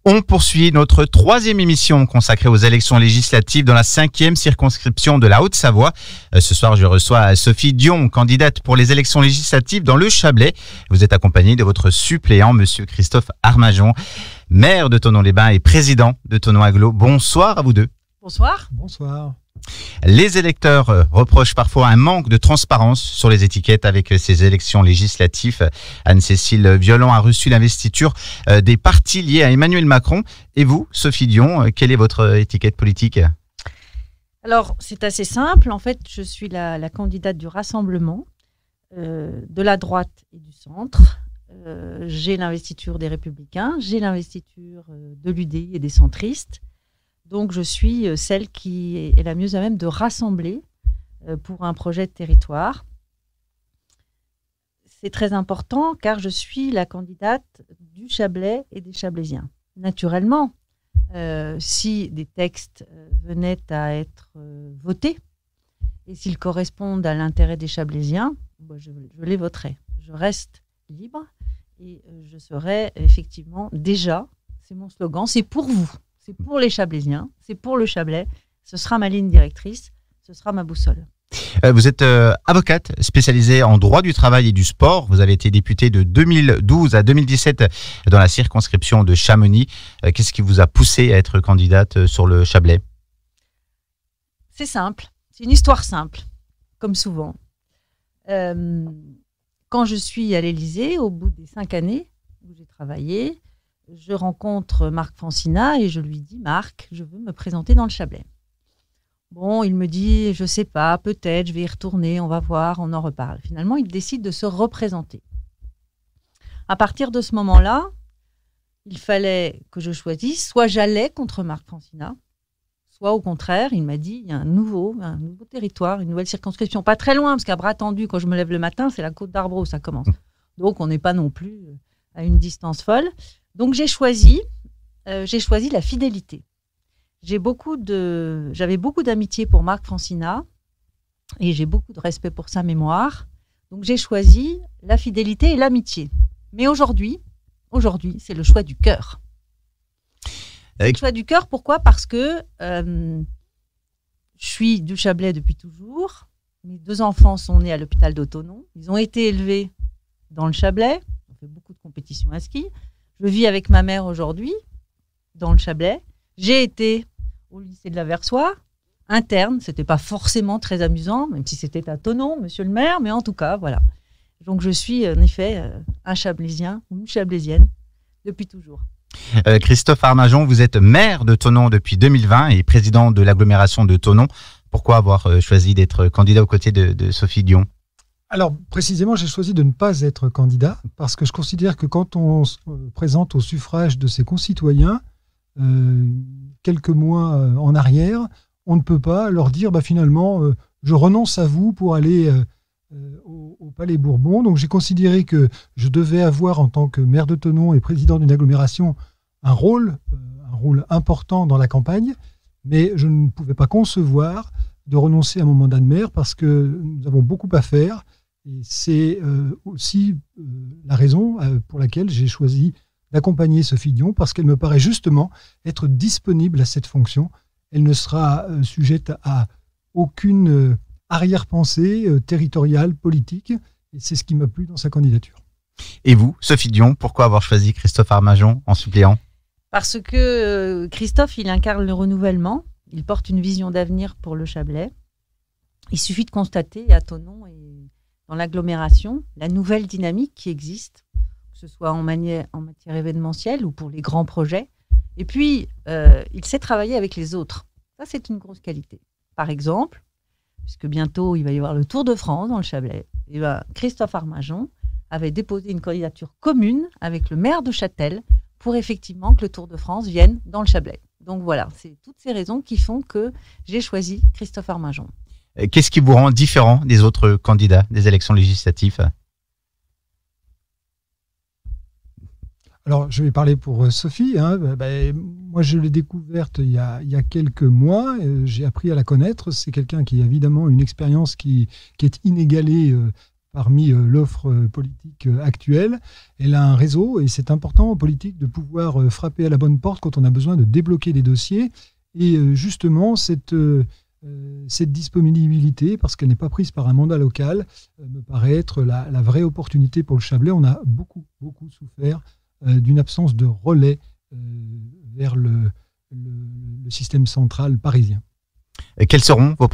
On poursuit notre troisième émission consacrée aux élections législatives dans la 5e circonscription de la Haute-Savoie. Ce soir, je reçois Sophie Dion, candidate pour les élections législatives dans le Chablais. Vous êtes accompagnée de votre suppléant, monsieur Christophe Armajon, maire de Thonon-les-Bains et président de Thonon Agglo. Bonsoir à vous deux. Bonsoir. Bonsoir. Les électeurs reprochent parfois un manque de transparence sur les étiquettes avec ces élections législatives. Anne-Cécile Violent a reçu l'investiture des partis liés à Emmanuel Macron. Et vous, Sophie Dion, quelle est votre étiquette politique ? Alors, c'est assez simple. En fait, je suis la candidate du Rassemblement, de la droite et du centre. J'ai l'investiture des Républicains, j'ai l'investiture de l'UDI et des centristes. Donc, je suis celle qui est la mieux à même de rassembler pour un projet de territoire. C'est très important car je suis la candidate du Chablais et des Chablaisiens. Naturellement, si des textes venaient à être votés et s'ils correspondent à l'intérêt des Chablaisiens, je les voterai. Je reste libre et je serai effectivement déjà, c'est mon slogan, c'est pour vous. C'est pour les Chablaisiens, c'est pour le Chablais. Ce sera ma ligne directrice, ce sera ma boussole. Vous êtes avocate spécialisée en droit du travail et du sport. Vous avez été députée de 2012 à 2017 dans la circonscription de Chamonix. Qu'est-ce qui vous a poussé à être candidate sur le Chablais ? C'est simple, c'est une histoire simple, comme souvent. Quand je suis à l'Élysée, au bout des 5 années où j'ai travaillé, je rencontre Marc Francina et je lui dis « Marc, je veux me présenter dans le Chablais ». Bon, il me dit « Je sais pas, peut-être, je vais y retourner, on va voir, on en reparle ». Finalement, il décide de se représenter. À partir de ce moment-là, il fallait que je choisisse, soit j'allais contre Marc Francina, soit au contraire, il m'a dit « Il y a un nouveau territoire, une nouvelle circonscription, pas très loin, parce qu'à bras tendu, quand je me lève le matin, c'est la Côte d'Arbre où ça commence. Donc, on n'est pas non plus à une distance folle. Donc, j'ai choisi la fidélité. J'avais beaucoup d'amitié pour Marc Francina et j'ai beaucoup de respect pour sa mémoire. Donc, j'ai choisi la fidélité et l'amitié. Mais aujourd'hui, c'est le choix du cœur. Le choix du cœur, pourquoi ? Parce que je suis du Chablais depuis toujours. Mes 2 enfants sont nés à l'hôpital de Thonon. Ils ont été élevés dans le Chablais. On fait beaucoup de compétitions à ski. Je vis avec ma mère aujourd'hui, dans le Chablais. J'ai été au lycée de la Versoix, interne. Ce n'était pas forcément très amusant, même si c'était à Thonon, monsieur le maire, mais en tout cas, voilà. Donc, je suis en effet un Chablaisien ou une Chablaisienne depuis toujours. Christophe Armajon, vous êtes maire de Thonon depuis 2020 et président de l'agglomération de Thonon. Pourquoi avoir choisi d'être candidat aux côtés de Sophie Dion ? Alors, précisément, j'ai choisi de ne pas être candidat parce que je considère que quand on se présente au suffrage de ses concitoyens, quelques mois en arrière, on ne peut pas leur dire finalement, je renonce à vous pour aller au Palais Bourbon. Donc, j'ai considéré que je devais avoir, en tant que maire de Thonon et président d'une agglomération, un rôle important dans la campagne, mais je ne pouvais pas concevoir de renoncer à mon mandat de maire parce que nous avons beaucoup à faire. Et c'est aussi la raison pour laquelle j'ai choisi d'accompagner Sophie Dion, parce qu'elle me paraît justement être disponible à cette fonction. Elle ne sera sujette à aucune arrière-pensée territoriale, politique, et c'est ce qui m'a plu dans sa candidature. Et vous, Sophie Dion, pourquoi avoir choisi Christophe Armajon en suppléant ? Parce que Christophe, il incarne le renouvellement, il porte une vision d'avenir pour le Chablais. Il suffit de constater à Thonon et dans l'agglomération, la nouvelle dynamique qui existe, que ce soit en matière événementielle ou pour les grands projets. Et puis, il sait travailler avec les autres. Ça, c'est une grosse qualité. Par exemple, puisque bientôt, il va y avoir le Tour de France dans le Chablais, et Christophe Armajon avait déposé une candidature commune avec le maire de Châtel pour effectivement que le Tour de France vienne dans le Chablais. Donc voilà, c'est toutes ces raisons qui font que j'ai choisi Christophe Armajon. Qu'est-ce qui vous rend différent des autres candidats des élections législatives ? Alors, je vais parler pour Sophie. Moi, je l'ai découverte il y a quelques mois. J'ai appris à la connaître. C'est quelqu'un qui a évidemment une expérience qui est inégalée parmi l'offre politique actuelle. Elle a un réseau et c'est important en politique de pouvoir frapper à la bonne porte quand on a besoin de débloquer des dossiers. Et justement, cette disponibilité, parce qu'elle n'est pas prise par un mandat local, me paraît être la vraie opportunité pour le Chablais. On a beaucoup souffert d'une absence de relais vers le système central parisien. Quelles seront vos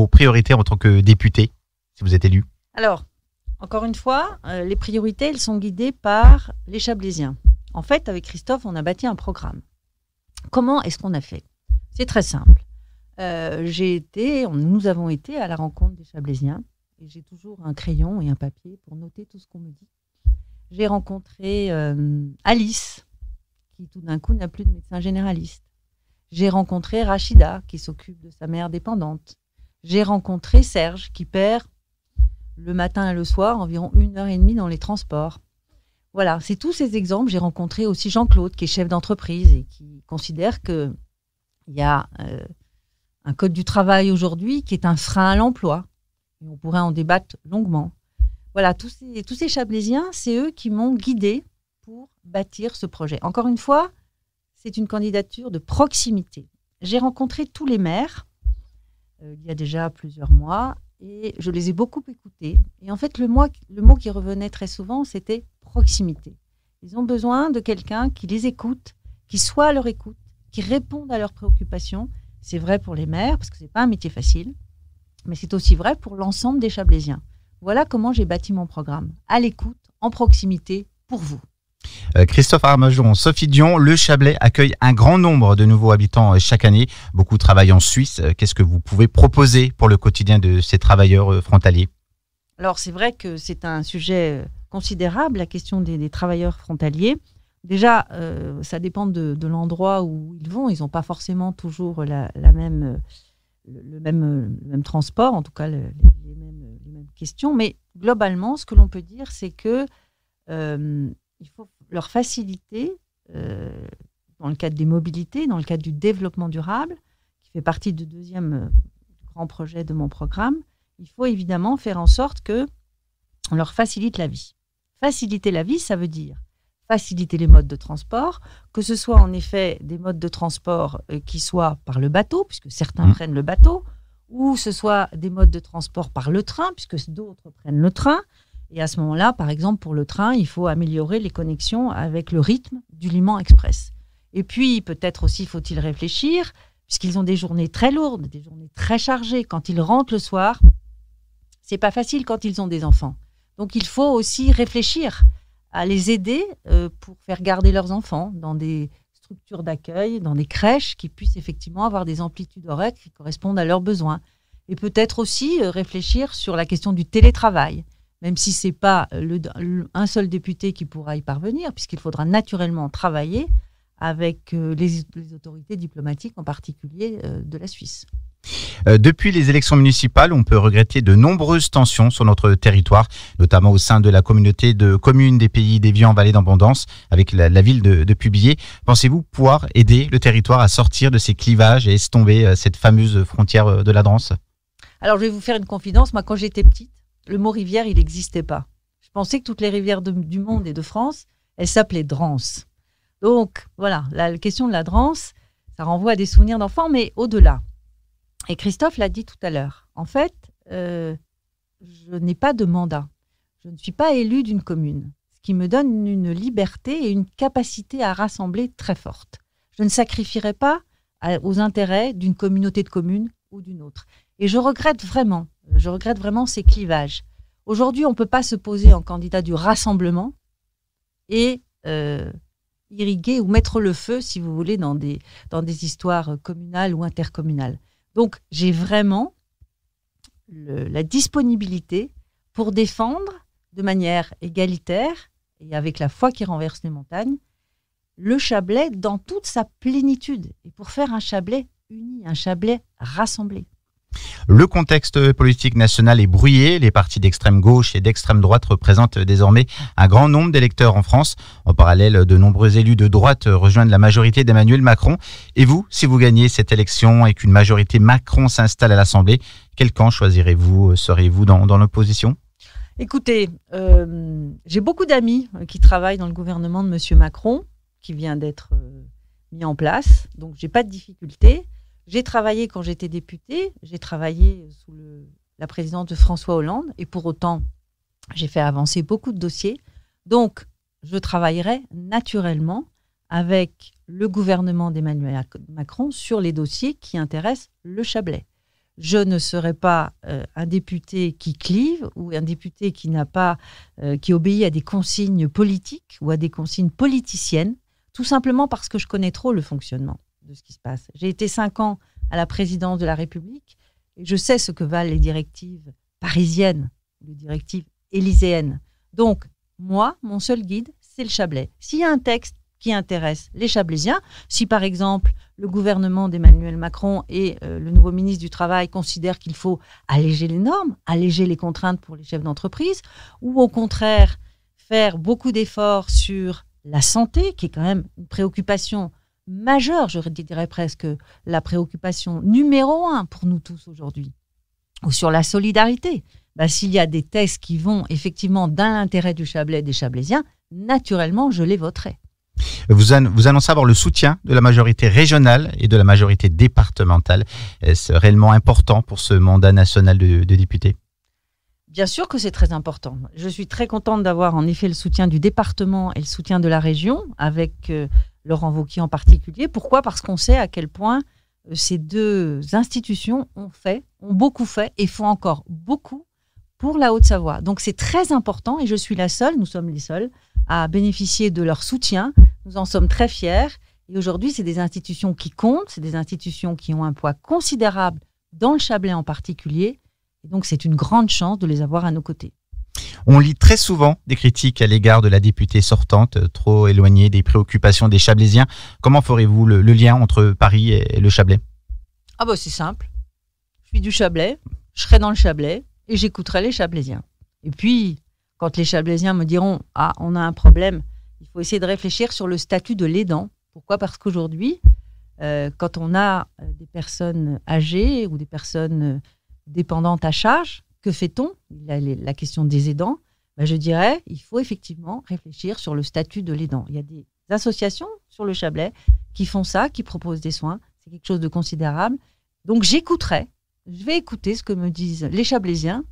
priorités en tant que député, si vous êtes élu ? Alors, encore une fois, les priorités, elles sont guidées par les Chablaisiens. En fait, avec Christophe, on a bâti un programme. Comment est-ce qu'on a fait ? C'est très simple. Nous avons été à la rencontre des Chablaisiens et j'ai toujours un crayon et un papier pour noter tout ce qu'on me dit. J'ai rencontré Alice, qui tout d'un coup n'a plus de médecin généraliste. J'ai rencontré Rachida, qui s'occupe de sa mère dépendante. J'ai rencontré Serge, qui perd le matin et le soir environ 1h30 dans les transports. Voilà, c'est tous ces exemples. J'ai rencontré aussi Jean-Claude, qui est chef d'entreprise et qui considère qu'il y a un code du travail aujourd'hui qui est un frein à l'emploi. Et on pourrait en débattre longuement. Voilà, tous ces Chablaisiens, c'est eux qui m'ont guidée pour bâtir ce projet. Encore une fois, c'est une candidature de proximité. J'ai rencontré tous les maires il y a déjà plusieurs mois et je les ai beaucoup écoutés. Et en fait, le mot qui revenait très souvent, c'était proximité. Ils ont besoin de quelqu'un qui les écoute, qui soit à leur écoute, qui réponde à leurs préoccupations. C'est vrai pour les maires, parce que ce n'est pas un métier facile, mais c'est aussi vrai pour l'ensemble des Chablaisiens. Voilà comment j'ai bâti mon programme. À l'écoute, en proximité, pour vous. Christophe Armajon, Sophie Dion, le Chablais accueille un grand nombre de nouveaux habitants chaque année. Beaucoup travaillent en Suisse. Qu'est-ce que vous pouvez proposer pour le quotidien de ces travailleurs frontaliers ? Alors, c'est vrai que c'est un sujet considérable, la question des travailleurs frontaliers. Déjà, ça dépend de l'endroit où ils vont. Ils n'ont pas forcément toujours le même transport, en tout cas les mêmes questions. Mais globalement, ce que l'on peut dire, c'est que il faut leur faciliter, dans le cadre des mobilités, dans le cadre du développement durable, qui fait partie du deuxième grand projet de mon programme, il faut évidemment faire en sorte qu'on leur facilite la vie. Faciliter la vie, ça veut dire faciliter les modes de transport, que ce soit en effet des modes de transport qui soient par le bateau, puisque certains prennent le bateau, ou ce soit des modes de transport par le train, puisque d'autres prennent le train. Et à ce moment-là, par exemple, pour le train, il faut améliorer les connexions avec le rythme du Léman Express. Et puis, peut-être aussi faut-il réfléchir, puisqu'ils ont des journées très lourdes, des journées très chargées. Quand ils rentrent le soir, c'est pas facile quand ils ont des enfants. Donc, il faut aussi réfléchir à les aider pour faire garder leurs enfants dans des structures d'accueil, dans des crèches qui puissent effectivement avoir des amplitudes horaires qui correspondent à leurs besoins. Et peut-être aussi réfléchir sur la question du télétravail. Même si ce n'est pas un seul député qui pourra y parvenir, puisqu'il faudra naturellement travailler avec les autorités diplomatiques, en particulier de la Suisse. Depuis les élections municipales, on peut regretter de nombreuses tensions sur notre territoire, notamment au sein de la communauté de communes des Pays d'Évian-Vallée d'Abondance, avec la ville de Pubillier. Pensez-vous pouvoir aider le territoire à sortir de ces clivages et estomper cette fameuse frontière de la Drance ? Alors, je vais vous faire une confidence. Moi, quand j'étais petite, le mot rivière, il n'existait pas. Je pensais que toutes les rivières du monde et de France, elles s'appelaient Drance. Donc, voilà, la question de la Drance, ça renvoie à des souvenirs d'enfants, mais au-delà. Et Christophe l'a dit tout à l'heure. En fait, je n'ai pas de mandat. Je ne suis pas élu d'une commune, ce qui me donne une liberté et une capacité à rassembler très forte. Je ne sacrifierai pas aux intérêts d'une communauté de communes ou d'une autre. Et je regrette vraiment ces clivages. Aujourd'hui, on ne peut pas se poser en candidat du rassemblement et irriguer ou mettre le feu, si vous voulez, dans des histoires communales ou intercommunales. Donc, j'ai vraiment la disponibilité pour défendre de manière égalitaire et avec la foi qui renverse les montagnes, le Chablais dans toute sa plénitude et pour faire un Chablais uni, un Chablais rassemblé. Le contexte politique national est brouillé. Les partis d'extrême gauche et d'extrême droite représentent désormais un grand nombre d'électeurs en France. En parallèle, de nombreux élus de droite rejoignent la majorité d'Emmanuel Macron. Et vous, si vous gagnez cette élection et qu'une majorité Macron s'installe à l'Assemblée, quel camp choisirez-vous ? Serez-vous dans l'opposition ? Écoutez, j'ai beaucoup d'amis qui travaillent dans le gouvernement de M. Macron, qui vient d'être mis en place. Donc, je n'ai pas de difficulté. J'ai travaillé quand j'étais députée. J'ai travaillé sous la présidence de François Hollande. Et pour autant, j'ai fait avancer beaucoup de dossiers. Donc, je travaillerai naturellement avec le gouvernement d'Emmanuel Macron sur les dossiers qui intéressent le Chablais. Je ne serai pas un député qui clive ou un député qui obéit à des consignes politiques ou à des consignes politiciennes, tout simplement parce que je connais trop le fonctionnement de ce qui se passe. J'ai été 5 ans à la présidence de la République et je sais ce que valent les directives parisiennes, les directives élyséennes. Donc, moi, mon seul guide, c'est le Chablais. S'il y a un texte qui intéresse les Chablaisiens, si par exemple le gouvernement d'Emmanuel Macron et le nouveau ministre du Travail considèrent qu'il faut alléger les normes, alléger les contraintes pour les chefs d'entreprise, ou au contraire faire beaucoup d'efforts sur la santé, qui est quand même une préoccupation majeure, je dirais presque la préoccupation numéro 1 pour nous tous aujourd'hui, ou sur la solidarité. S'il y a des textes qui vont effectivement dans l'intérêt du Chablais et des Chablaisiens, naturellement, je les voterai. Vous annoncez avoir le soutien de la majorité régionale et de la majorité départementale. Est-ce réellement important pour ce mandat national de député ? Bien sûr que c'est très important. Je suis très contente d'avoir en effet le soutien du département et le soutien de la région, avec Laurent Wauquiez en particulier. Pourquoi ? Parce qu'on sait à quel point ces deux institutions ont beaucoup fait et font encore beaucoup pour la Haute-Savoie. Donc c'est très important et je suis la seule, nous sommes les seuls, à bénéficier de leur soutien. Nous en sommes très fiers. Et aujourd'hui, c'est des institutions qui comptent, c'est des institutions qui ont un poids considérable dans le Chablais en particulier. Et donc, c'est une grande chance de les avoir à nos côtés. On lit très souvent des critiques à l'égard de la députée sortante, trop éloignée des préoccupations des Chablaisiens. Comment ferez-vous le lien entre Paris et le Chablais ? C'est simple. Je suis du Chablais, je serai dans le Chablais et j'écouterai les Chablaisiens. Et puis, quand les Chablaisiens me diront « Ah, on a un problème », il faut essayer de réfléchir sur le statut de l'aidant. Pourquoi ? Parce qu'aujourd'hui, quand on a des personnes âgées ou des personnes dépendantes à charge, que fait-on ? La question des aidants, je dirais, il faut effectivement réfléchir sur le statut de l'aidant. Il y a des associations sur le Chablais qui font ça, qui proposent des soins. C'est quelque chose de considérable. Donc je vais écouter ce que me disent les Chablaisiens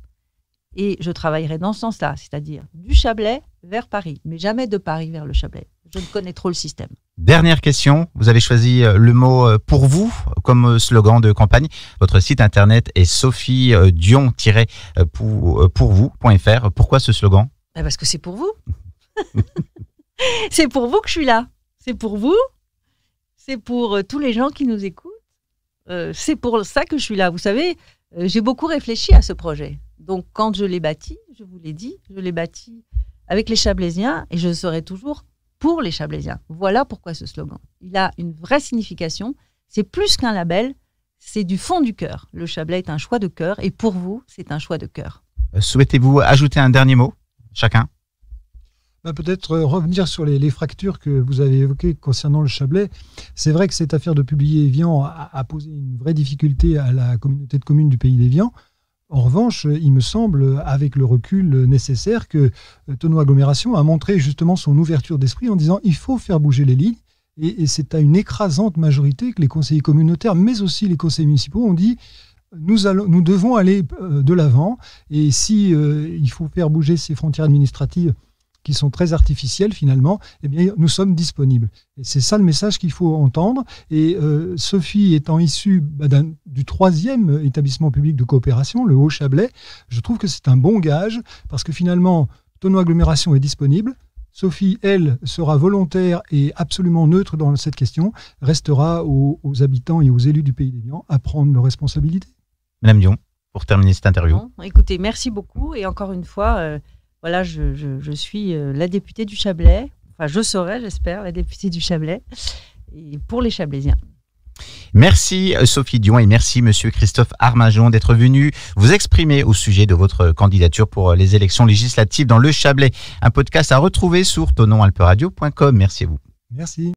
et je travaillerai dans ce sens-là, c'est-à-dire du Chablais vers Paris, mais jamais de Paris vers le Chablais. Je connais trop le système. Dernière question, vous avez choisi le mot « pour vous » comme slogan de campagne. Votre site internet est sophie-dion-pourvous.fr. Pourquoi ce slogan ? Parce que c'est pour vous. C'est pour vous que je suis là. C'est pour vous. C'est pour tous les gens qui nous écoutent. C'est pour ça que je suis là. Vous savez, j'ai beaucoup réfléchi à ce projet. Donc, quand je l'ai bâti, je vous l'ai dit, je l'ai bâti avec les Chablaisiens et je serai toujours pour les Chablaisiens. Voilà pourquoi ce slogan. Il a une vraie signification. C'est plus qu'un label, c'est du fond du cœur. Le Chablais est un choix de cœur et pour vous, c'est un choix de cœur. Souhaitez-vous ajouter un dernier mot, chacun ? Peut-être revenir sur les fractures que vous avez évoquées concernant le Chablais. C'est vrai que cette affaire de Publier-Evian a posé une vraie difficulté à la communauté de communes du Pays d'Évian. En revanche, il me semble, avec le recul nécessaire, que Thonon Agglomération a montré justement son ouverture d'esprit en disant il faut faire bouger les lignes. Et c'est à une écrasante majorité que les conseillers communautaires, mais aussi les conseillers municipaux, ont dit nous devons aller de l'avant. Et si il faut faire bouger ces frontières administratives qui sont très artificielles finalement, eh bien, nous sommes disponibles. Et c'est ça le message qu'il faut entendre. Et Sophie étant issue du 3e établissement public de coopération, le Haut-Chablais, je trouve que c'est un bon gage parce que finalement, Thonon Agglomération est disponible. Sophie, elle, sera volontaire et absolument neutre dans cette question, restera aux habitants et aux élus du Pays d'Évian à prendre leurs responsabilités. Madame Dion, pour terminer cette interview. Bon, écoutez, merci beaucoup. Et encore une fois, voilà, je suis la députée du Chablais. Enfin, je serai, j'espère, la députée du Chablais. Et pour les Chablaisiens. Merci Sophie Dion et merci Monsieur Christophe Arminjon d'être venu vous exprimer au sujet de votre candidature pour les élections législatives dans le Chablais. Un podcast à retrouver sur tononalperadio.com. Merci à vous. Merci.